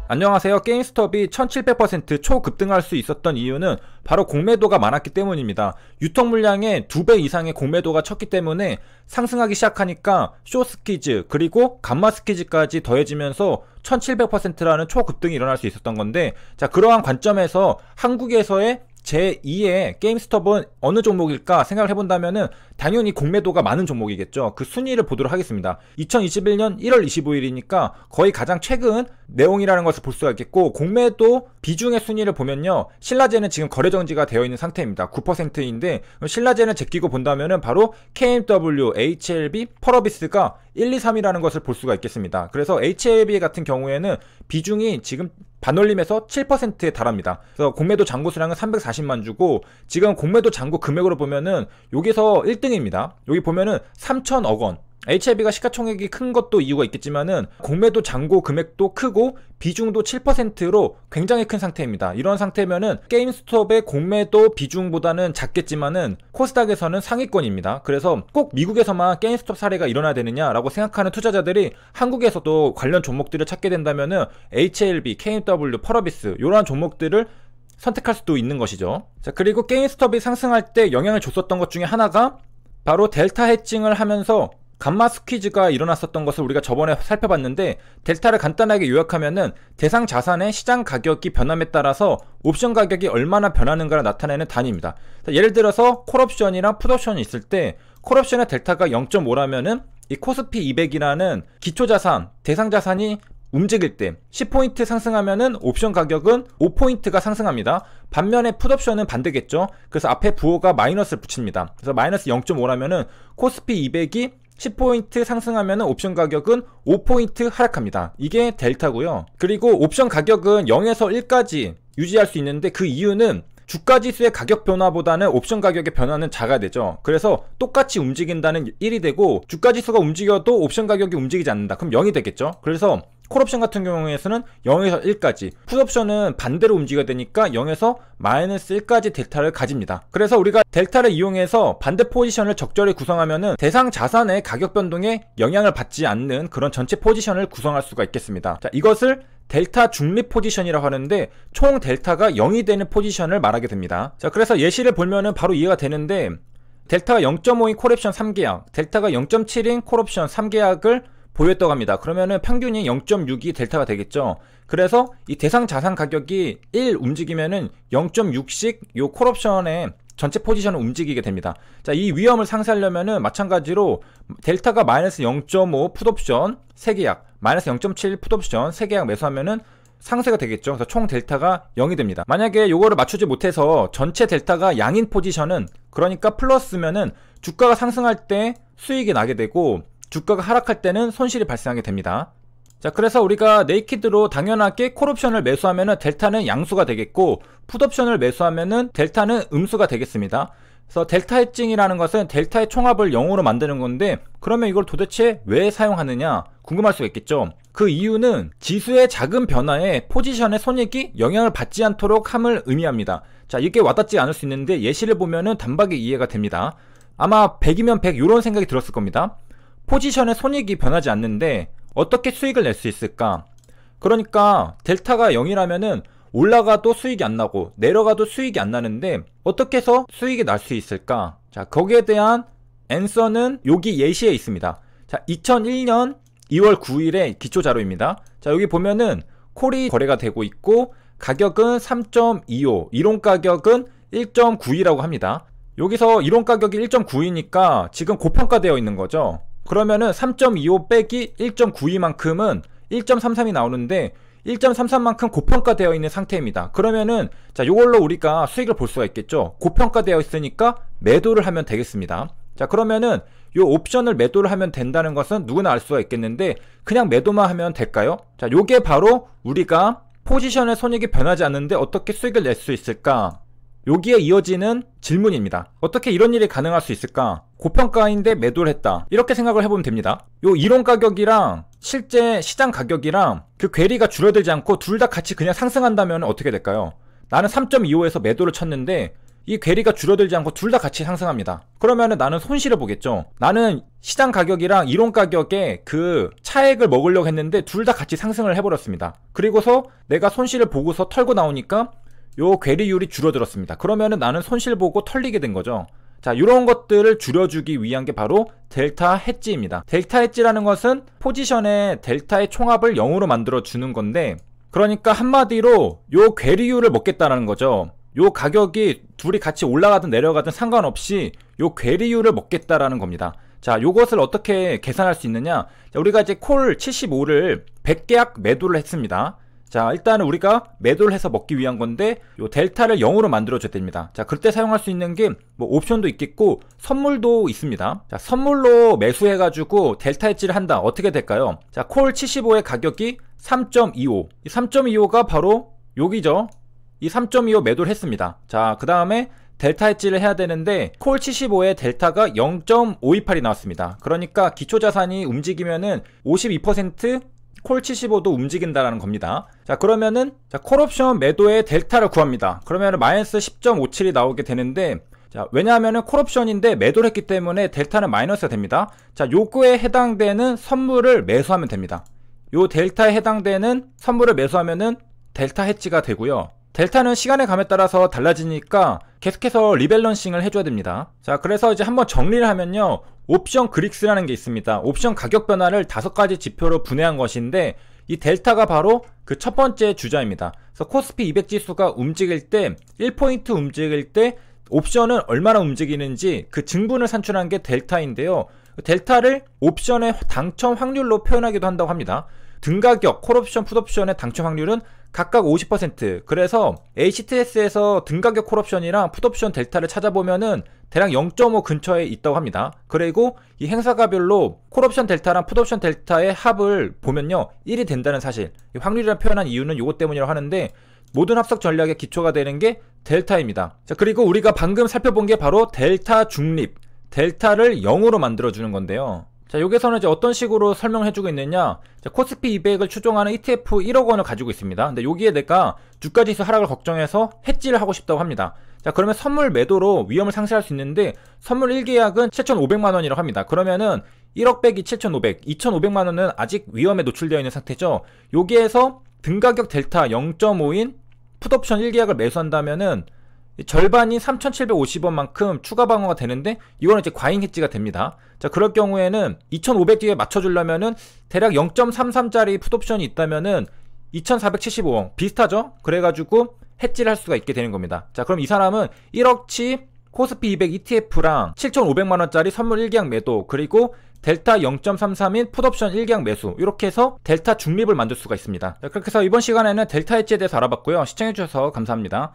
안녕하세요. 게임스톱이 1700% 초급등할 수 있었던 이유는 바로 공매도가 많았기 때문입니다. 유통 물량의 2배 이상의 공매도가 쳤기 때문에 상승하기 시작하니까 숏스퀴즈 그리고 감마스퀴즈까지 더해지면서 1700%라는 초급등이 일어날 수 있었던 건데, 자, 그러한 관점에서 한국에서의 제2의 게임스톱은 어느 종목일까 생각을 해본다면은 당연히 공매도가 많은 종목이겠죠. 그 순위를 보도록 하겠습니다. 2021년 1월 25일이니까 거의 가장 최근 내용이라는 것을 볼 수가 있겠고, 공매도 비중의 순위를 보면요, 신라제는 지금 거래 정지가 되어 있는 상태입니다. 9%인데 신라제는 제끼고 본다면은 바로 KMW, HLB, 펄어비스가 1, 2, 3이라는 것을 볼 수가 있겠습니다. 그래서 HLB 같은 경우에는 비중이 지금 반올림에서 7%에 달합니다. 그래서 공매도 잔고 수량은 340만 주고, 지금 공매도 잔고 금액으로 보면은 여기서 1등입니다. 여기 보면은 3천억 원. HLB가 시가총액이 큰 것도 이유가 있겠지만은 공매도 잔고 금액도 크고 비중도 7%로 굉장히 큰 상태입니다. 이런 상태면은 게임스톱의 공매도 비중보다는 작겠지만은 코스닥에서는 상위권입니다. 그래서 꼭 미국에서만 게임스톱 사례가 일어나야 되느냐라고 생각하는 투자자들이 한국에서도 관련 종목들을 찾게 된다면은 HLB, KMW, 펄어비스 이러한 종목들을 선택할 수도 있는 것이죠. 자, 그리고 게임스톱이 상승할 때 영향을 줬었던 것 중에 하나가 바로 델타 해칭을 하면서 감마 스퀴즈가 일어났었던 것을 우리가 저번에 살펴봤는데, 델타를 간단하게 요약하면은 대상 자산의 시장 가격이 변함에 따라서 옵션 가격이 얼마나 변하는가를 나타내는 단위입니다. 예를 들어서 콜옵션이랑 풋옵션이 있을 때 콜옵션의 델타가 0.5라면은 이 코스피 200이라는 기초자산, 대상 자산이 움직일 때 10포인트 상승하면은 옵션 가격은 5포인트가 상승합니다. 반면에 풋옵션은 반대겠죠. 그래서 앞에 부호가 마이너스를 붙입니다. 그래서 마이너스 0.5라면은 코스피 200이 10포인트 상승하면 옵션 가격은 5포인트 하락합니다. 이게 델타고요. 그리고 옵션 가격은 0에서 1까지 유지할 수 있는데, 그 이유는 주가지수의 가격 변화보다는 옵션 가격의 변화는 작아야 되죠. 그래서 똑같이 움직인다는 1이 되고, 주가지수가 움직여도 옵션 가격이 움직이지 않는다. 그럼 0이 되겠죠. 그래서 콜옵션 같은 경우에서는 0에서 1까지, 풋옵션은 반대로 움직여야 되니까 0에서 마이너스 1까지 델타를 가집니다. 그래서 우리가 델타를 이용해서 반대 포지션을 적절히 구성하면은 대상 자산의 가격 변동에 영향을 받지 않는 그런 전체 포지션을 구성할 수가 있겠습니다. 자, 이것을 델타 중립 포지션이라고 하는데, 총 델타가 0이 되는 포지션을 말하게 됩니다. 자, 그래서 예시를 보면은 바로 이해가 되는데, 델타가 0.5인 콜옵션 3계약, 델타가 0.7인 콜옵션 3계약을 보유했다고 합니다. 그러면은 평균이 0.6이 델타가 되겠죠. 그래서 이 대상 자산 가격이 1 움직이면은 0.6씩 요 콜옵션의 전체 포지션을 움직이게 됩니다. 자, 이 위험을 상쇄하려면은 마찬가지로 델타가 마이너스 0.5 풋옵션 3계약, 마이너스 0.7 풋옵션 3계약 매수하면은 상쇄가 되겠죠. 그래서 총 델타가 0이 됩니다. 만약에 요거를 맞추지 못해서 전체 델타가 양인 포지션은, 그러니까 플러스면은 주가가 상승할 때 수익이 나게 되고 주가가 하락할 때는 손실이 발생하게 됩니다. 자, 그래서 우리가 네이키드로 당연하게 콜옵션을 매수하면은 델타는 양수가 되겠고, 풋옵션을 매수하면은 델타는 음수가 되겠습니다. 그래서 델타 해칭이라는 것은 델타의 총합을 0으로 만드는 건데, 그러면 이걸 도대체 왜 사용하느냐 궁금할 수가 있겠죠. 그 이유는 지수의 작은 변화에 포지션의 손익이 영향을 받지 않도록 함을 의미합니다. 자, 이게 와닿지 않을 수 있는데 예시를 보면은 단박에 이해가 됩니다. 아마 100이면 100 이런 생각이 들었을 겁니다. 포지션의 손익이 변하지 않는데 어떻게 수익을 낼 수 있을까? 그러니까 델타가 0이라면은 올라가도 수익이 안 나고 내려가도 수익이 안 나는데 어떻게 해서 수익이 날 수 있을까? 자, 거기에 대한 앤서는 여기 예시에 있습니다. 자, 2001년 2월 9일의 기초 자료입니다. 자, 여기 보면은 콜이 거래가 되고 있고 가격은 3.25, 이론 가격은 1.92라고 합니다. 여기서 이론 가격이 1.92니까 지금 고평가되어 있는 거죠. 그러면은 3.25 빼기 1.92만큼은 1.33이 나오는데 1.33만큼 고평가되어 있는 상태입니다. 그러면은 자, 요걸로 우리가 수익을 볼 수가 있겠죠. 고평가되어 있으니까 매도를 하면 되겠습니다. 자, 그러면은 요 옵션을 매도를 하면 된다는 것은 누구나 알 수가 있겠는데, 그냥 매도만 하면 될까요? 자, 요게 바로 우리가 포지션의 손익이 변하지 않는데 어떻게 수익을 낼 수 있을까? 여기에 이어지는 질문입니다. 어떻게 이런 일이 가능할 수 있을까? 고평가인데 매도를 했다, 이렇게 생각을 해보면 됩니다. 요 이론 가격이랑 실제 시장 가격이랑 그 괴리가 줄어들지 않고 둘 다 같이 그냥 상승한다면 어떻게 될까요? 나는 3.25에서 매도를 쳤는데 이 괴리가 줄어들지 않고 둘 다 같이 상승합니다. 그러면은 나는 손실을 보겠죠. 나는 시장 가격이랑 이론 가격에 그 차액을 먹으려고 했는데 둘 다 같이 상승을 해버렸습니다. 그리고서 내가 손실을 보고서 털고 나오니까 요 괴리율이 줄어들었습니다. 그러면은 나는 손실 보고 털리게 된 거죠. 자, 이런 것들을 줄여주기 위한 게 바로 델타 헤지입니다. 델타 헤지라는 것은 포지션의 델타의 총합을 0으로 만들어 주는 건데, 그러니까 한마디로 요 괴리율을 먹겠다는 거죠. 요 가격이 둘이 같이 올라가든 내려가든 상관없이 요 괴리율을 먹겠다라는 겁니다. 자, 요것을 어떻게 계산할 수 있느냐? 자, 우리가 이제 콜 75를 100계약 매도를 했습니다. 자, 일단은 우리가 매도를 해서 먹기 위한 건데 요 델타를 0으로 만들어줘야 됩니다. 자, 그때 사용할 수 있는 게 뭐 옵션도 있겠고 선물도 있습니다. 자, 선물로 매수해가지고 델타 헤지를 한다. 어떻게 될까요? 자, 콜 75의 가격이 3.25. 이 3.25가 바로 여기죠. 이 3.25 매도를 했습니다. 자, 그 다음에 델타 헤지를 해야 되는데 콜 75의 델타가 0.528이 나왔습니다. 그러니까 기초자산이 움직이면은 52% 콜 75도 움직인다라는 겁니다. 자, 그러면은 자, 콜옵션 매도의 델타를 구합니다. 그러면은 마이너스 10.57이 나오게 되는데, 자, 왜냐하면은 콜옵션인데 매도를 했기 때문에 델타는 마이너스가 됩니다. 자, 요거에 해당되는 선물을 매수하면 됩니다. 요 델타에 해당되는 선물을 매수하면은 델타 헤지가 되고요. 델타는 시간의 감에 따라서 달라지니까 계속해서 리밸런싱을 해줘야 됩니다. 자, 그래서 이제 한번 정리를 하면요, 옵션 그릭스라는 게 있습니다. 옵션 가격 변화를 5가지 지표로 분해한 것인데, 이 델타가 바로 그 첫 번째 주자입니다. 그래서 코스피 200 지수가 움직일 때 1포인트 움직일 때 옵션은 얼마나 움직이는지 그 증분을 산출한 게 델타인데요. 델타를 옵션의 당첨 확률로 표현하기도 한다고 합니다. 등가격, 콜옵션, 풋옵션의 당첨 확률은 각각 50%. 그래서 HTS에서 등가격 콜옵션이랑 풋옵션 델타를 찾아보면은 대략 0.5 근처에 있다고 합니다. 그리고 이 행사가별로 콜옵션 델타랑 풋옵션 델타의 합을 보면요, 1이 된다는 사실. 이 확률이라 표현한 이유는 이것 때문이라고 하는데, 모든 합석 전략의 기초가 되는 게 델타입니다. 자, 그리고 우리가 방금 살펴본 게 바로 델타 중립, 델타를 0으로 만들어주는 건데요. 자, 여기서는 이제 어떤 식으로 설명을 해주고 있느냐. 자, 코스피 200을 추종하는 ETF 1억 원을 가지고 있습니다. 근데 여기에 내가 주가지수 하락을 걱정해서 헤지를 하고 싶다고 합니다. 자, 그러면 선물 매도로 위험을 상쇄할 수 있는데, 선물 1계약은 7,500만 원이라고 합니다. 그러면은 1억 빼기 7,500, 2,500만 원은 아직 위험에 노출되어 있는 상태죠. 여기에서 등가격 델타 0.5인 풋옵션 1계약을 매수한다면은 절반인 3,750원만큼 추가 방어가 되는데, 이거는 이제 과잉 헤지가 됩니다. 자, 그럴 경우에는 2,500뒤에 맞춰주려면은 대략 0.33짜리 풋옵션이 있다면은 2,475원 비슷하죠? 그래가지고 헤지를 할 수가 있게 되는 겁니다. 자, 그럼 이 사람은 1억치 코스피 200 ETF랑 7,500만원짜리 선물 1계약 매도, 그리고 델타 0.33인 풋옵션 1계약 매수, 이렇게 해서 델타 중립을 만들 수가 있습니다. 자, 그렇게 해서 이번 시간에는 델타 헤지에 대해서 알아봤고요. 시청해주셔서 감사합니다.